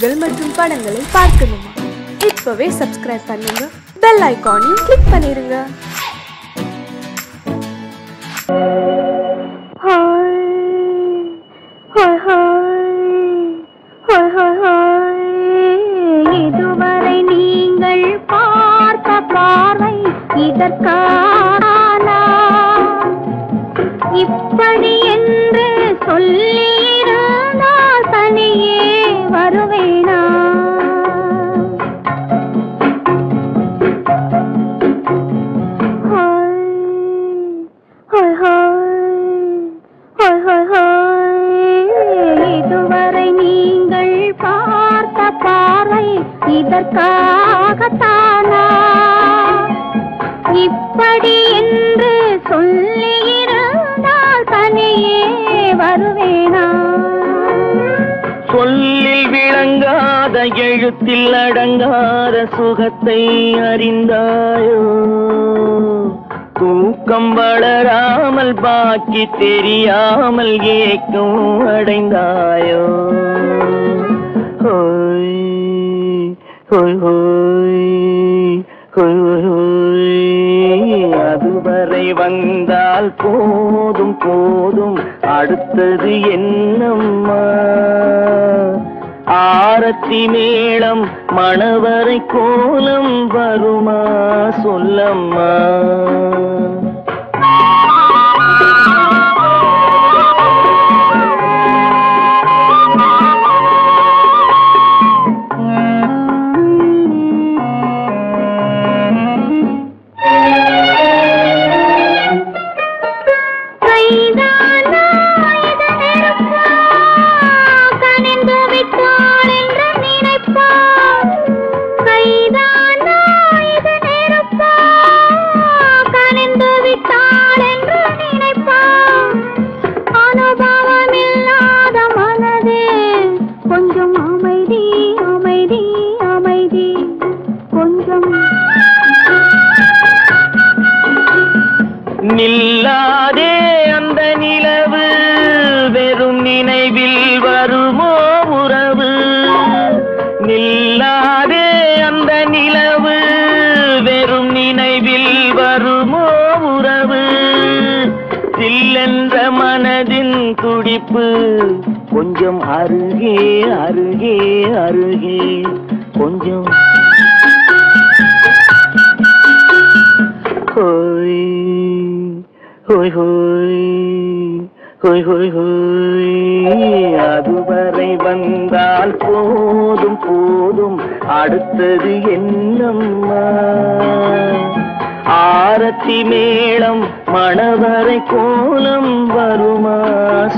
நிகழ்ச்சிகள் மற்றும் படங்களை பார்க்கணுமா? இப்பவே சப்ஸ்கிரைப் பண்ணுங்க, பெல் ஐகானையும் கிளிக் பண்ணிருங்க. இதுவரை நீங்கள் பார்த்த பார்வை இதற்கான இப்படி என்று சொல்லியிருந்தால் தனியே வருவேனா? இதுவரை நீங்கள் பார்த்த பார்வை இதற்காகத்தானா இப்படி என்று சொல்லியிருந்தால் தனியே வருவேனா? சொல்லில் விளங்காத எழுத்தில் அடங்காத சுகத்தை அறிந்தாயோ? தூக்கம் வளராமல் பாக்கி தெரியாமல் ஏக்கம் அடைந்தாயோ? ஹோய் ஹோய் ஹோய் ஹோய் ஹோய். அதுவரை வந்தால் போதும் போதும், அடுத்தது என்னம்மா? ஆரத்தி மேளம் மணவரை கோலம் வருமா சொல்லம்மா? நில்லாதே அந்த நிலவு, வெறும் நினைவில் வருமோ உறவு? நில்லாதே அந்த நிலவு, வெறும் நினைவில் வருமோ உறவு? சில்லென்ற மனதின் துடிப்பு கொஞ்சம் அருகே அருகே அருகே கொஞ்சம். ஹோய் ஹோய் ஹோய் ஹோய் ஹோய் ஹோய். அதுவரை வந்தால் போதும் போதும், அடுத்தது என்னம்மா? ஆரத்தி மேளம் மணவரை கோலம் வருமா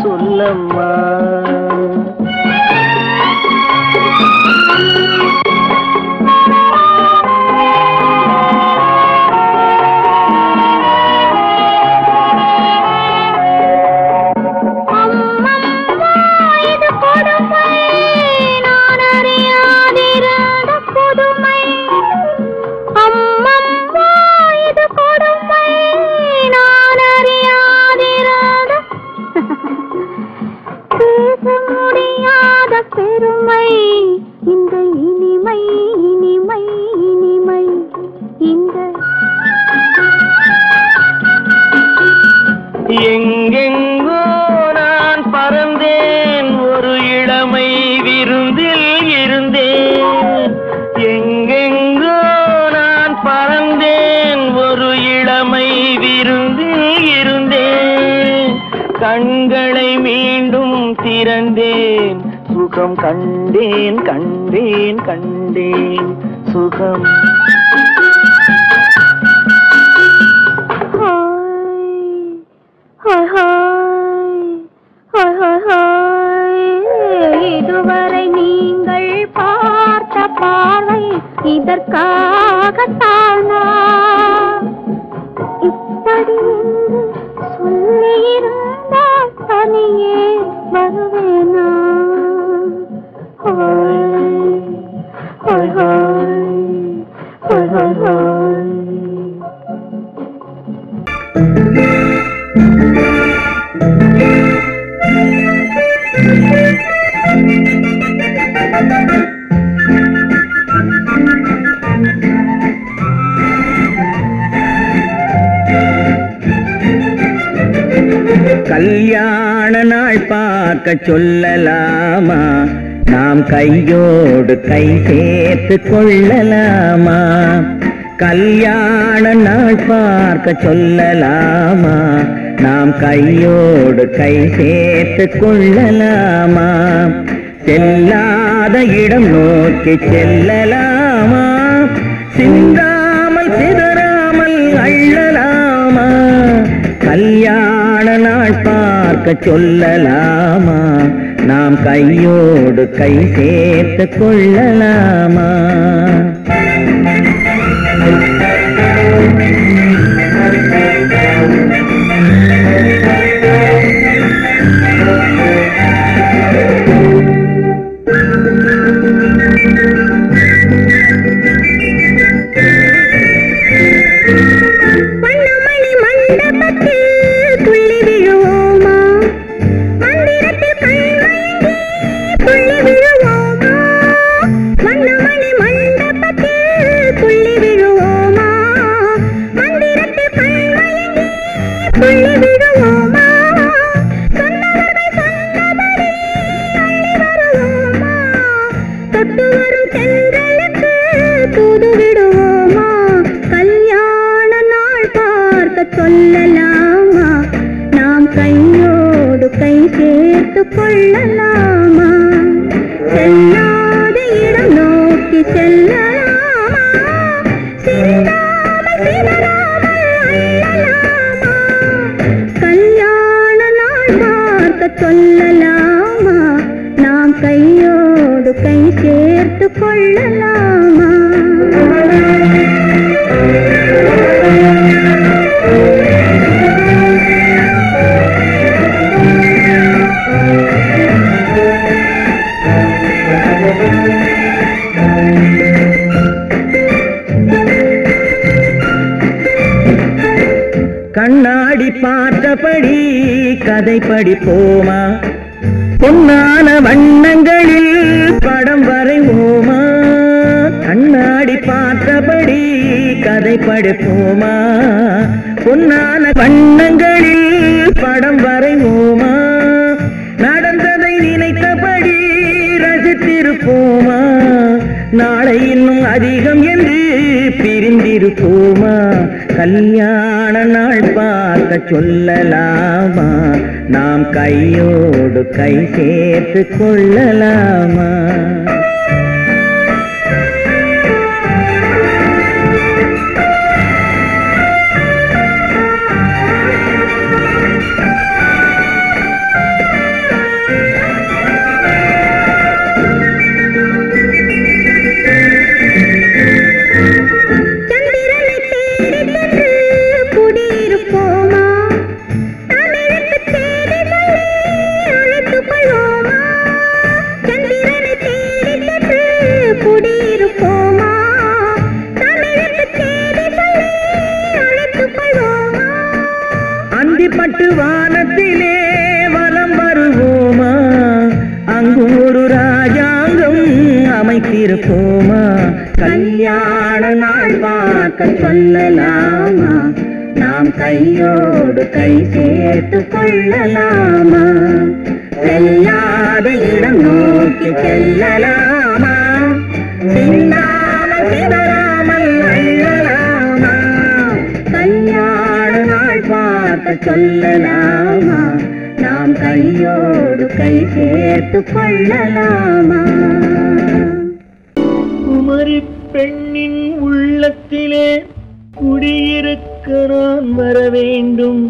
சொல்லம்மா? பெருமை இந்த இனிமை இனிமை இனிமை இந்த எங்கெங்கோ நான் பறந்தேன், ஒரு இளமை விருந்தில் இருந்தேன். எங்கெங்கோ நான் பறந்தேன், ஒரு இளமை விருந்தில் இருந்தேன். கண்களை மீண்டும் திறந்தேன், சுகம் கண்டேன் கண்டேன் கண்டேன் சுகம். இதுவரை நீங்கள் பார்த்த பார்வை இதற்காகத்தானா இப்படி சொல்லியிருந்தால் தனியே வருவேனா? Thank you. பார்க்க சொல்லலாமா? நாம் கையோடு கை சேர்த்து கொள்ளலாமா? கல்யாண நாள் பார்க்க சொல்லலாமா? நாம் கையோடு கை சேர்த்து கொள்ளலாமா? செல்லாத இடம் நோக்கி செல்லலாமா? சிந்தாமல் சிதறாமல் அள்ளலாமா? கல்யாண நாள் பார்க்க சொல்லலாமா? நாம் கையோடு கை சேர்த்து கொள்ளலாமா? சொல்லலாமா? நாம் கையோடு கை சேர்த்து கொள்ளலாமா? செல்லாத இடம் நோக்கி செல்லலாமா? சிந்தாமல் சிதறாமல் அள்ளலாமா? கல்யாண நாள் பார்க்க சொல்லலாமா? நாம் கையோடு கை சேர்த்து கொள்ளலாமா? கண்ணாடி பார்த்தபடி கதை படிப்போமா? பொன்னான வண்ணங்களில் படம் வரைவோமா? கண்ணாடி பார்த்தபடி கதை படிப்போமா? பொன்னான வண்ணங்களில் படம் வரைவோமா? நடந்ததை நினைத்தபடி ரசித்திருப்போமா? நாளை இன்னும் அதிகம் என்று பிரிந்திருப்போமா? கல்யாண நாள் பார்க்க சொல்லலாமா? நாம் கையோடு கை சேர்த்து கொள்ளலாமா? பட்டு வானத்திலே வலம் வருவோமா? அங்கு ஒரு ராஜாங்கம் அமைத்திருப்போமா? கல்யாண நாள் பார்க்க சொல்லலாமா? நாம் கையோடு கை சேர்த்து கொள்ளலாமா? செல்லாத இடம் நோக்கி செல்லலாமா? சிந்தாமல் சிதறாமல் அள்ளலாமா? கல்யாண நாள் பார்க்க சொல்லலாமா? நாம் கையோடு கை சேர்த்து கொள்ளலாமா? குமரி பெண்ணின் உள்ளத்திலே குடியிருக்க நான் வர வேண்டும்.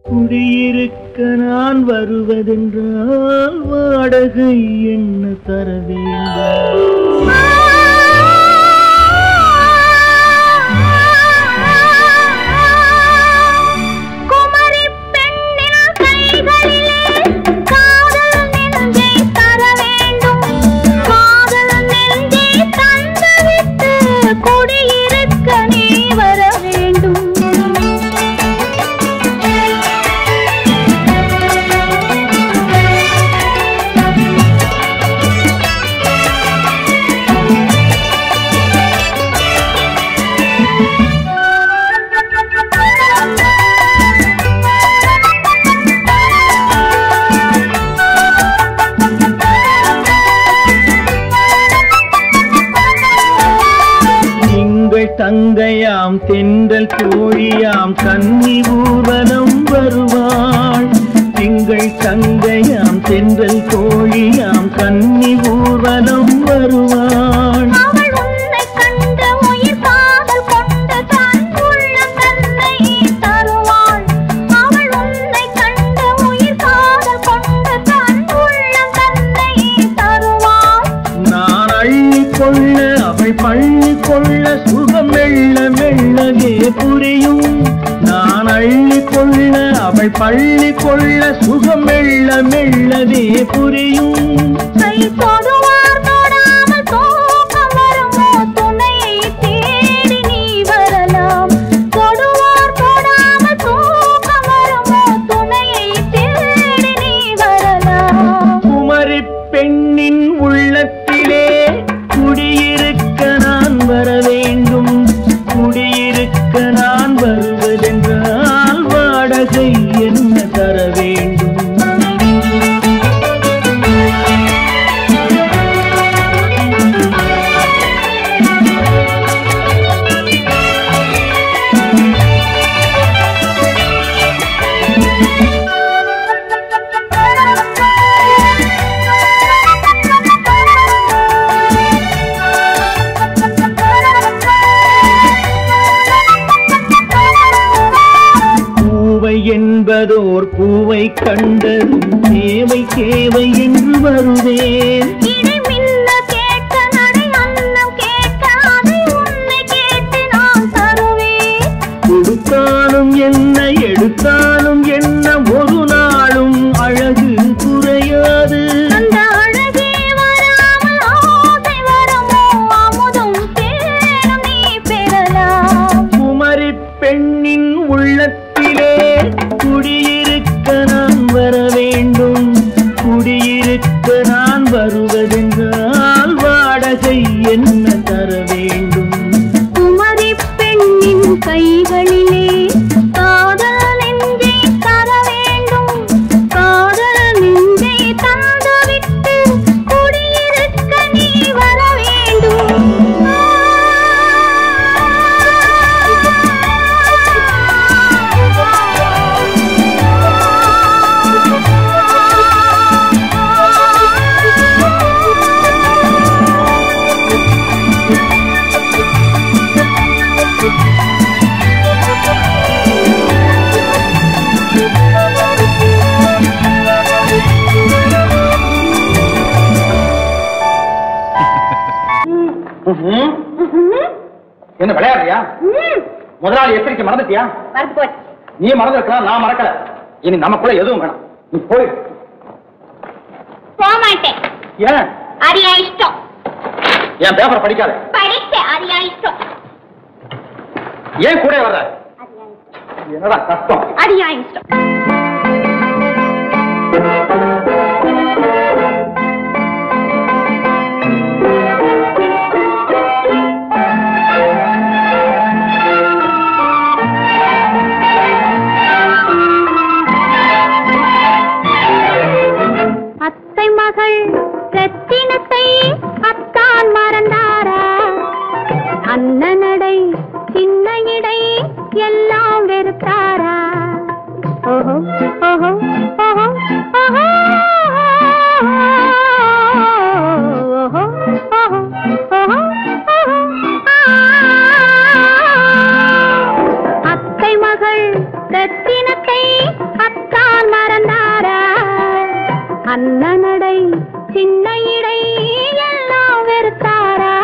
குடியிருக்க நான் வருவதென்றால் வாடகை என்ன தர வேண்டும்? தங்கையாம் தென்றல் தோழியாம் கன்னி ஊர்வலம் வருவாள். திங்கள் தங்கையாம் தென்றல் தோழியாம் கன்னி ஊர்வலம் வருவாள். அவள் உன்னை கண்டு உயிர் காதல் கொண்டு தன் உள்ளம் தன்னை தருவாள். அவள் உன்னை கண்டு உயிர் காதல் கொண்டு தன் உள்ளம் தன்னை தருவாள். நான் அள்ளி கொள்ள அவள் பள்ளி கொள்ள சுகம் மெல்ல மெல்லவே புரியும். நான் அள்ளி கொள்ள அவள் பள்ளி கொள்ள சுகம் மெல்ல மெல்லவே புரியும். கை தொடுவார் தொடாமல் தூக்கம் வருமோ துணையை தேடி நீ வரலாம். தொடுவார் தொடாமல் தூக்கம் வருமோ துணையை தேடி நீ வரலாம். குமரி பெண்ணின் உள்ளத்திலே குடியிருக்க நான் வர வேண்டும். குடியிருக்க நான் வருவதென்றால் வாடகை என்ன தர வேண்டும்? என்பதோர் பூவை கண்டதும் தேவை தேவை என்று வருவேன். இடி மின்ன கேட்க நடை அன்னம் கேட்க அதை உன்னை கேட்டு நான் தருவேன். கொடுத்தாலும் என்ன எடுத்தாலும் என்ன ஒரு நாளும் அழகு குறையாது. அந்த அழகே வராமல் ஆசை வருமோ அமுதும் தேனும் நீ பெறலாம். குமரி பெண்ணின் உள்ளத்திலே குடியிருக்க நான் வர வேண்டும். குடியிருக்க நான் வருவதென்றால் வாடகை என்ன தர வேண்டும்? குமரி பெண்ணின் கைகளிலே காதல் நெஞ்சை தர வேண்டும். காதல் நெஞ்சை தந்துவிட்டு குடியிருக்க நீ வர வேண்டும். என்ன விளையாடுறியா? முதலாளி எச்சரிக்கை மறந்துட்டியா? மறந்து போச்சு. நீ மறந்துருக்கலாம், நான் மறக்கல. இனி நமக்குள்ள எதுவும் வேணாம். நீ போய். போக மாட்டேன். ஏன்? அது என் இஷ்டம். என் பேப்பர் படிக்காத. படிச்சேன். அது என் இஷ்டம். ஏன் கூட வர்ற? என்னடா கஷ்டம்? அது என் இஷ்டம். அத்தை மகள் ரத்தினத்தை அத்தான் மறந்தாரா? அண்ணனடை சின்ன இடை எல்லாம் வெறுத்தாரா? ஓஹோ ஓஹோ ஓஹோ ஓஹோ ஓஹோ ஓஹோ ஓஹோ. அத்தை மகள் ரத்தினத்தை அத்தான் மறந்தாரா? அண்ணனடை சின்ன இடை எல்லாம் வெறுத்தாரா?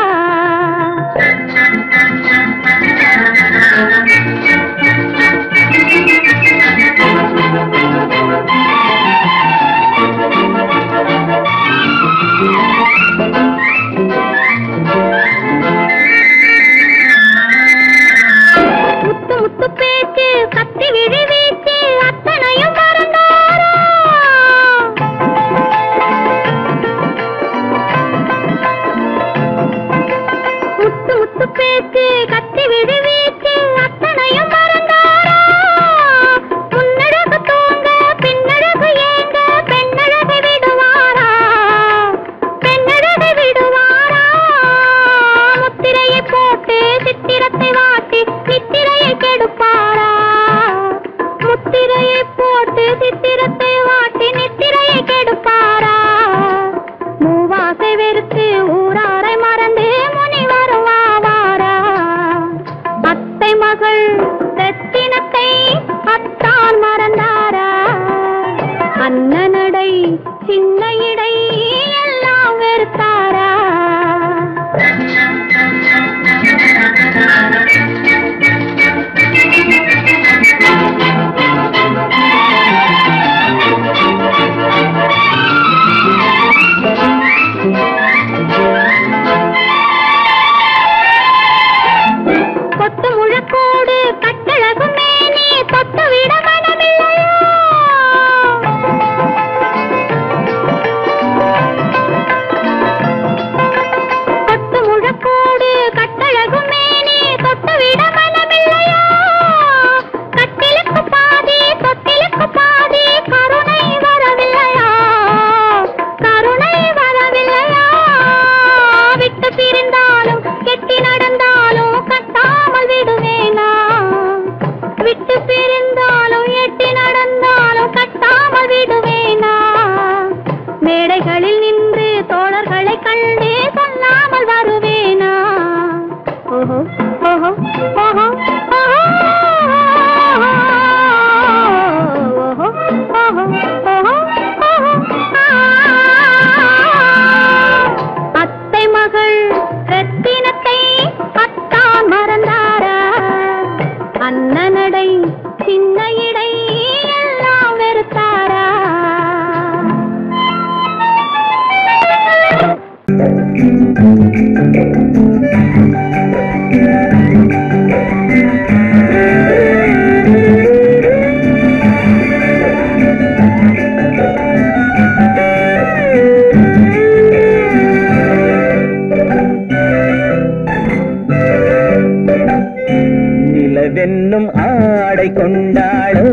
நிலவென்னும் ஆடை கொண்டாளோ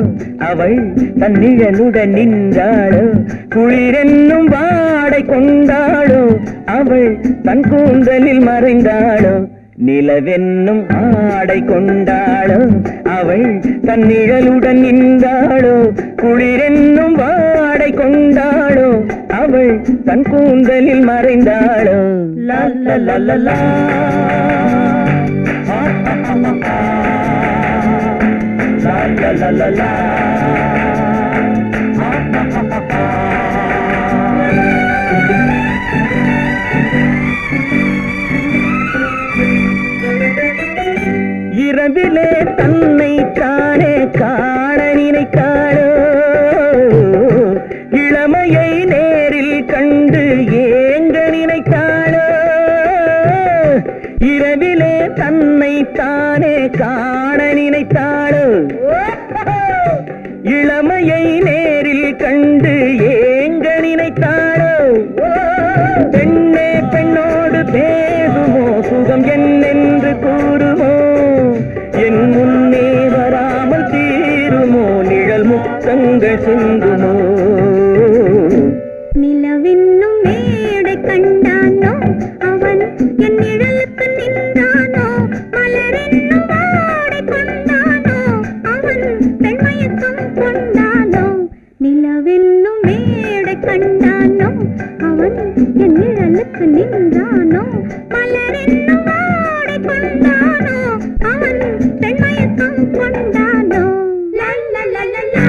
அவள் தன் நிழலுடன் நின்றாளோ குளிரென்னும் வாடை கொண்டாளோ அவள் தன் கூந்தலில் மறைந்தாளோ நிலவென்னும் ஆடை கொண்டாளோ அவள் தன் நிழலுடன் நின்றாளோ குளிரென்னும் வாடை கொண்டாளோ அவள் தன் கூந்தலில் மறைந்தாளோ லா லா லா லா லா la la la la இரவிலே தன்னை தானே காண நினைத்தாளோ இளமையை நேரில் கண்டு ஏங்க நினைத்தாளோ இரவிலே தன்னை தானே காண நினைத்தாளோ இளமையை நேரில் கண்டு ஏங்க நினைத்தாளோ பெண்ணே பெண்ணோடு பேசுமோ சுகம் என்னென்று கூறுமோ என் முன்னே வராமல் தீருமோ நிழல் முத்தங்கள் சிந்துமோ நிலவென்னும் மேடை கண்டானோ அவன் என் நிழலுக்கு நின்றானோ மலரென்னும் வாடை கொண்டானோ அவன் பெண்மயக்கம் கொண்டானோ நிலவென்னும் மேடை கண்டானோ அவன் என் நிழலுக்கு நின்றானோ மலரென்னும் வாடை கொண்டானோ அவன் பெண்மயக்கம் கொண்டானோ லா லா லா லா லா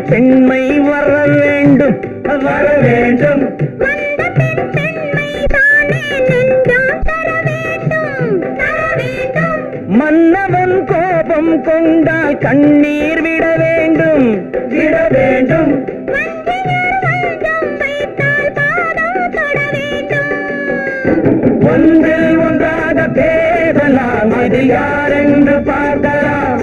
பெண்மை வர வேண்டும் வர வேண்டும் மன்னவன் கோபம் கொண்டால் கண்ணீர் விட வேண்டும் விட வேண்டும் ஒன்றில் ஒன்றாக பேசலாம் அது யாரென்று பார்க்கலாம்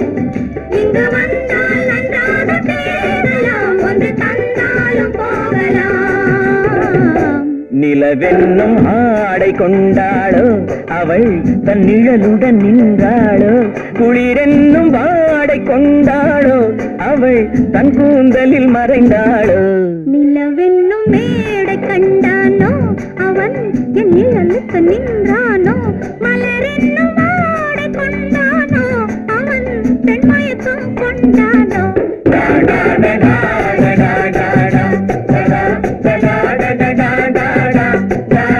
இங்கு வந்தால் நன்றாக பேசலாம் ஒன்று தந்தாலும் போகலாம் நிலவென்னும் ஆடை கொண்டாளோ அவள் தன் நிழலுடன் நின்றாளோ குளிரென்னும் வாடை கொண்டாளோ அவள் தன் கூந்தலில் மறைந்தாளோ நிலவென்னும் மேடை கண்டானோ அவன் என் நிழலுக்கு நின்றானோ மலரென்னும் வாடை கொண்டானோ அவன் பெண்மயக்கம் கொண்டானோ da da da da da da da da da da da da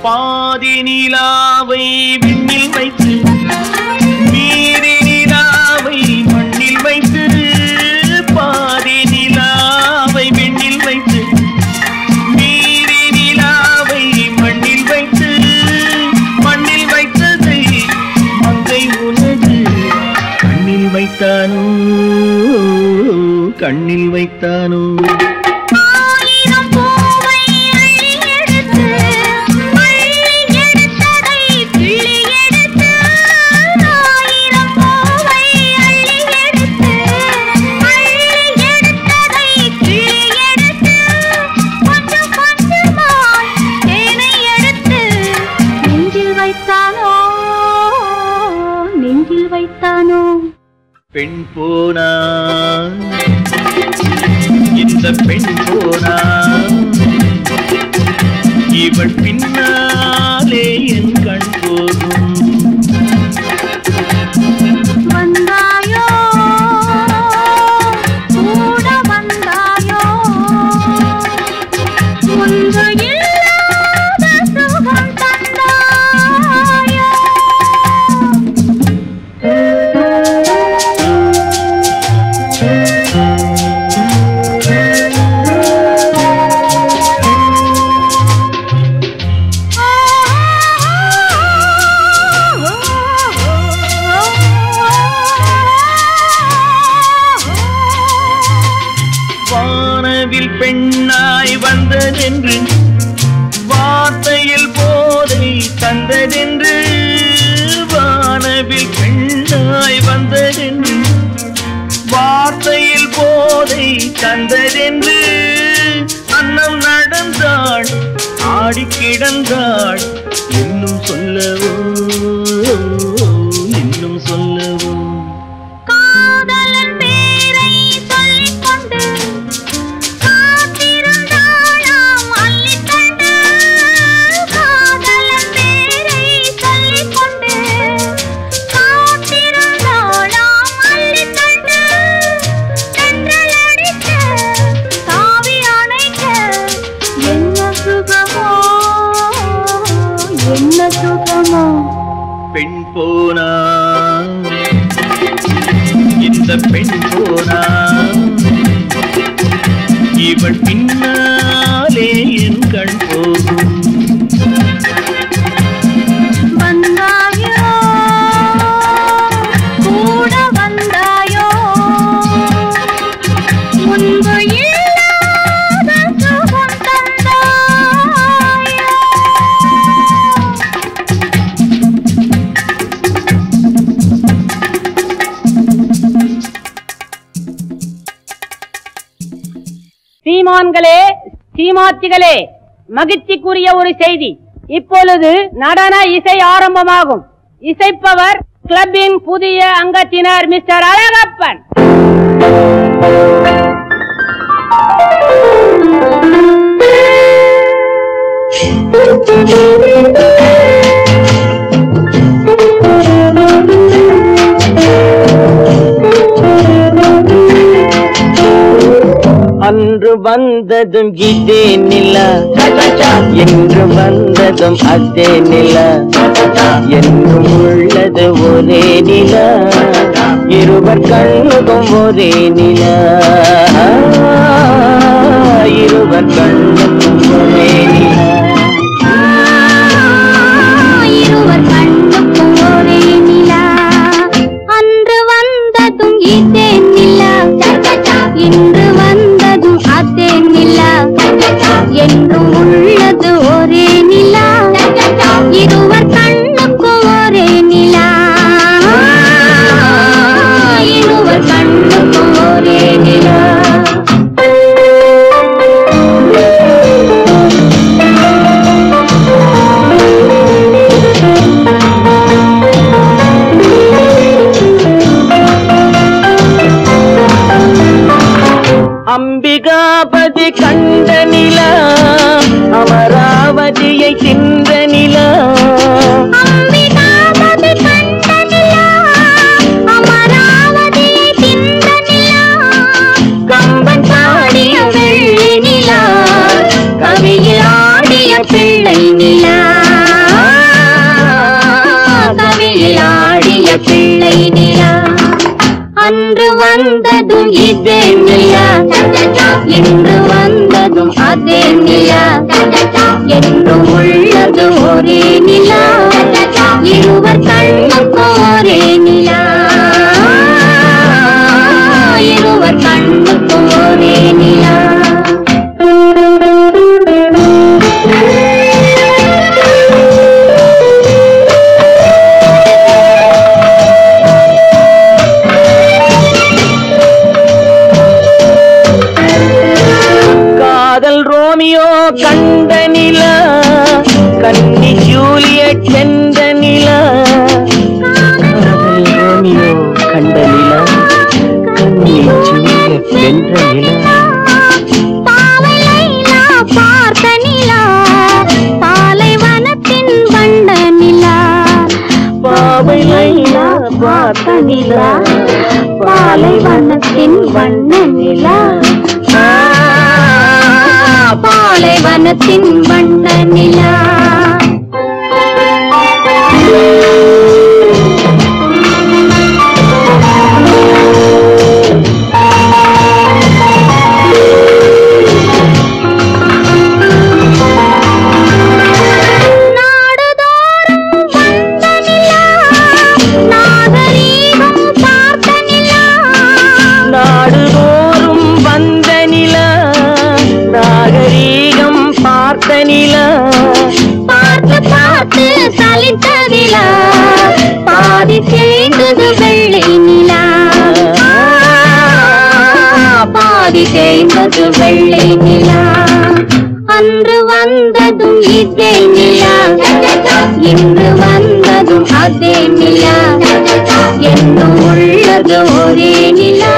பாதி நிலாவை விண்ணில் வைத்து மீதி நிலாவை மண்ணில் வைத்து பாதி நிலாவை விண்ணில் வைத்து மீதி நிலாவை மண்ணில் வைத்து மண்ணில் வைத்ததை மங்கை உனது கண்ணில் வைத்தானோ கண்ணில் வைத்தானோ பெண் போனா இந்த பெண் போனா இவள் பின்னாலே என் கண் போகும் வந்தாயோ கூட வந்தாயோ முன்பு இல்லாத சுகம் தந்தாயோ வானவில் பெண்ணாய் வந்ததென்று வார்த்தையில் போதை தந்ததென்று வானவில் பெண்ணாய் வந்ததென்று வார்த்தையில் போதை தந்ததென்று அன்னம் நடந்தாள் ஆடி கிடந்தாள் இன்னும் சொல்லவோ இன்னும் சொல்லவோ காதலன் பேரை சொல்லிக் கொண்டு காத்திருந்தாளாம் அள்ளிக்கண்டு காதலன் பேரை சொல்லிக் கொண்டு காத்திருந்தாளாம் அள்ளிக்கண்டு தென்றல் அடிக்க தாவி அணைக்க என்ன சுகமோ என்ன சுகமோ பெண் போனா இந்த பெண் போனா இவள் பின்னாலே என் கண் போகும் வந்தாயோ கூட வந்தாயோ முன்பு இல்லாத சுகம் தந்தாயோ சீமான்களே சீமாத்திகளே மகிழ்ச்சிக்குரிய ஒரு செய்தி. இப்பொழுது நடன இசை ஆரம்பமாகும். இசைப்பவர் கிளப்பின் புதிய அங்கத்தினர் மிஸ்டர் அழகப்பன். அன்று வந்ததும் இதே நிலா என்று வந்ததும் அதே நிலா என்றும் உள்ளது ஒரே நிலா இருவர் கண்ணுக்கும் ஒரே நிலா இருவர் கண்ணுக்கும் ஒரே நிலா இருவர் கண்ணுக்கும் ஒரே நிலா அன்று வந்ததும் இதே நிலா இன்று வந்ததும் அதே நிலா என்றும் உள்ளது ஒரே நிலா இருவர் கண்ணுக்கும் ஒரே நிலா இருவர் கண்ணுக்கும் ஒரே நிலா அம்பிகாபதி கண்ட நிலா அமராவதியை தின்ற நிலா அம்பிகாபதி கண்ட நிலா அமராவதியை தின்ற நிலா கம்பன் பாடிய வெள்ளி நிலா கவியில் ஆடிய பிள்ளை நிலா வந்ததும் இதே நிலா, இன்று வந்ததும் அதே நிலா, என்றும் உள்ளது ஒரே நிலா, இருவர் கண்ணுக்கு ஒரே நிலா, இருவர் கண்ணுக்கு ஒரே நிலா. ரோமியோ கண்ட நிலா, கன்னி ஜூலியட் சென்ற நிலா. காதல் ரோமியோ கண்ட நிலா, கன்னி ஜூலியட் சென்ற நிலா. பாவை லைலா பார்த்த நிலா, பாலைவனத்தின் வண்ட நிலா. பாவை லைலா பார்த்த நிலா, பாலைவனத்தின் வண்ண நிலா, பாலைவனத்தின் வண்ண நிலா. பார்த்து பார்த்து சலித்த நிலா, பாதி தேய்ந்தது வெள்ளை நிலா, பாதி தேய்ந்தது வெள்ளை நிலா. அன்று வந்ததும் இதே நிலா, இன்று வந்ததும் அதே நிலா, என்னும் உள்ளது ஒரே நிலா,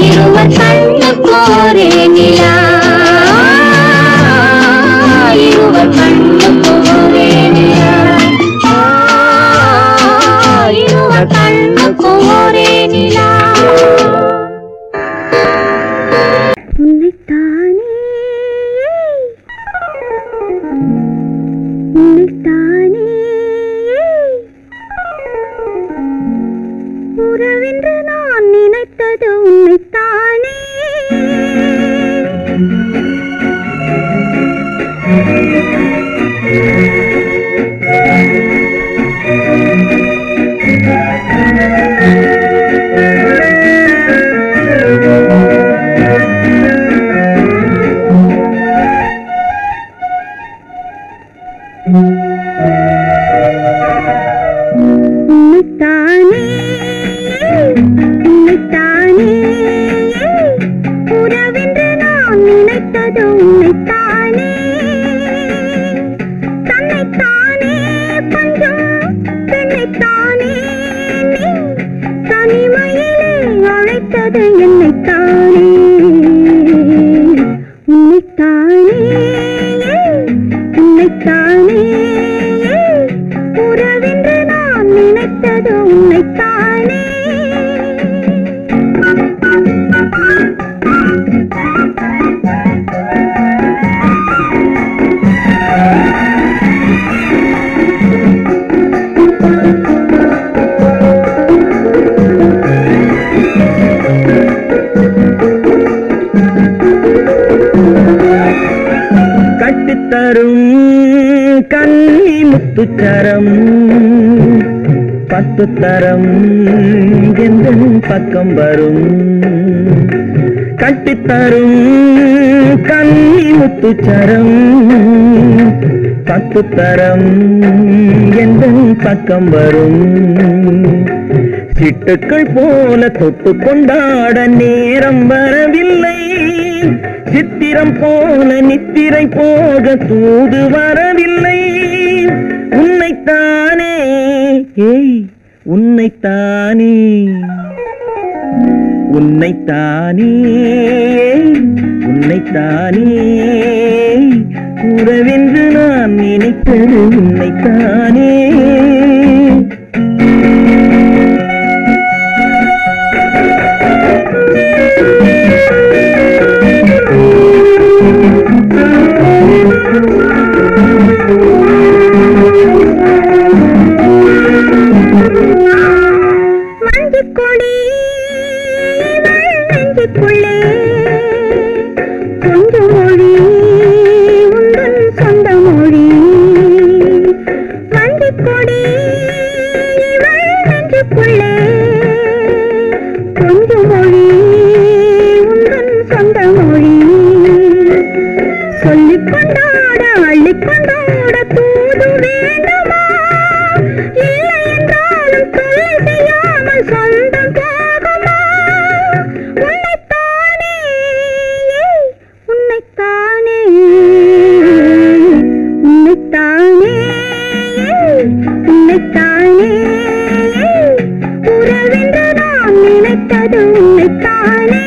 இருவர் கண்ணுக்கு ஒரே நிலா, இருவர் கண்ணுக்கு ஒரே நிலா, இருவர் கண்ணுக்கு ஒரே நிலா. உன்னைத்தானே உன்னைத்தானே உறவென்று நான் நினைத்தது உன்னைத்தானே. உன்னைத்தானே உன்னைத்தானே உறவென்று நான் நினைத்தது உன்னைத்தானே. தன்னைத்தானே பஞ்சம் பெண்ணைத்தானே நீ தனிமையிலே அழைத்தது என்னைத்தானே. உன்னைத்தானே உன்னைத்தானே உறவென்று நான் நினைத்தது உன்னைத்தானே. கட்டித்தரும் கன்னி முத்துச்சரம், 10 தரம் எந்தன் பக்கம் வரும். கட்டித்தரும் கன்னி முத்துச்சரம், 10 தரம் எந்தன் பக்கம் வரும். சிட்டுக்கள் போல தொட்டு கொண்டாட நேரம் வரவில்லை, சித்திரம் போல நித்திரை போக தூது வரவில்லை. உன்னைத்தானே ஏய் உன்னைத்தானே உன்னைத்தானே உன்னைத்தானே உறவென்று நான் நினைத்தது உன்னைத்தானே. மஞ்சள் கொடி உன்னைத்தானே உன்னைத்தானே உறவென்று நான் நினைத்தது உன்னைத்தானே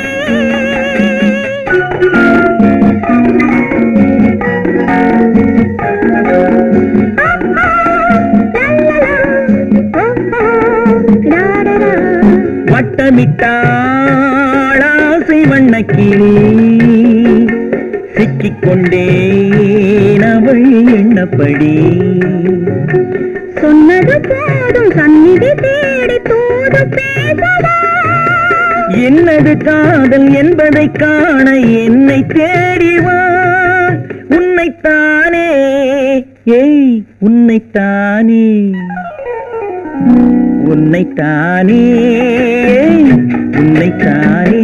வட்டமிட்டாளாசை வண்ணக்கிளி சிக்கிக்கொண்டேன் அவள் எண்ணப்படி சொன்னது போதும் சந்நிதி தேடி தூது பேசவா என்னது காதல் என்பதை காண என்னை தேடிவா உன்னைத்தானே ஏய் உன்னைத்தானே உன்னைத்தானே உன்னைத்தானே